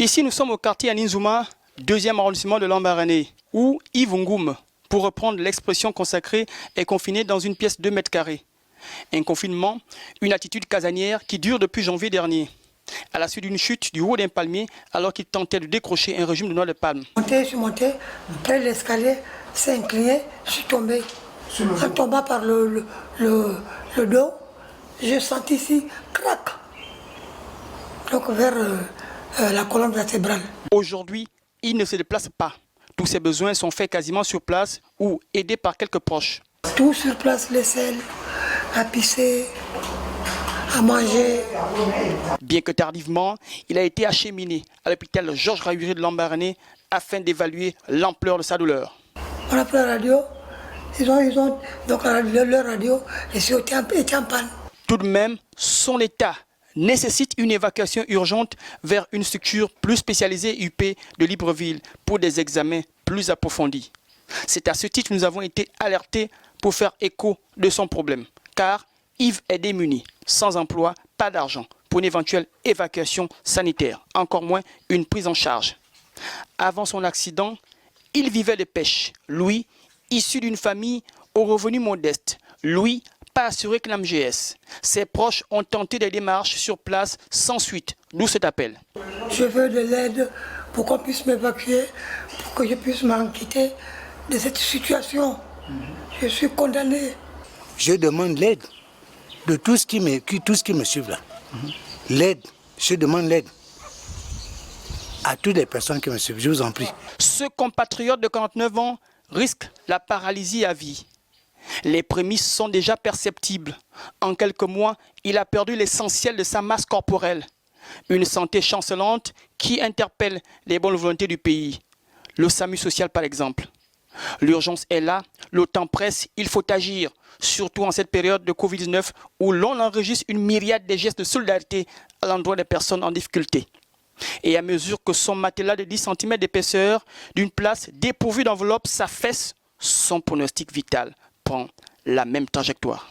Ici, nous sommes au quartier Aninzouma, 2e arrondissement de Lambaréné, où Yves Ngoum, pour reprendre l'expression consacrée, est confiné dans une pièce de 2 mètres carrés. Un confinement, une attitude casanière qui dure depuis janvier dernier, à la suite d'une chute du haut d'un palmier alors qu'il tentait de décrocher un régime de noix de palme. Je suis monté, après l'escalier s'est incliné, je suis tombé. En tombant par le dos, j'ai senti ici, crac, donc vers la colonne vertébrale. Aujourd'hui, il ne se déplace pas. Tous ses besoins sont faits quasiment sur place ou aidés par quelques proches. Tout sur place, les selles, à pisser, à manger. Bien que tardivement, il a été acheminé à l'hôpital Georges Rahuri de Lambaréné afin d'évaluer l'ampleur de sa douleur. On a pris la radio, ils ont donc leur radio était en panne. Tout de même, son état nécessite une évacuation urgente vers une structure plus spécialisée UP de Libreville pour des examens plus approfondis. C'est à ce titre que nous avons été alertés pour faire écho de son problème, car Yves est démuni, sans emploi, pas d'argent pour une éventuelle évacuation sanitaire, encore moins une prise en charge. Avant son accident, il vivait de pêche. Lui, issu d'une famille aux revenus modestes. Lui, pas assuré que l'AMGS. Ses proches ont tenté des démarches sur place sans suite, d'où cet appel. Je veux de l'aide pour qu'on puisse m'évacuer, pour que je puisse m'en quitter de cette situation. Je suis condamné. Je demande l'aide de tout ce qui me suit là. L'aide, je demande l'aide à toutes les personnes qui me suivent, je vous en prie. Ce compatriote de 49 ans risque la paralysie à vie. Les prémices sont déjà perceptibles. En quelques mois, il a perdu l'essentiel de sa masse corporelle. Une santé chancelante qui interpelle les bonnes volontés du pays. Le SAMU social par exemple. L'urgence est là, le temps presse, il faut agir. Surtout en cette période de Covid-19 où l'on enregistre une myriade de gestes de solidarité à l'endroit des personnes en difficulté. Et à mesure que son matelas de 10 cm d'épaisseur d'une place dépourvue d'enveloppe s'affaisse, son pronostic vital prend la même trajectoire.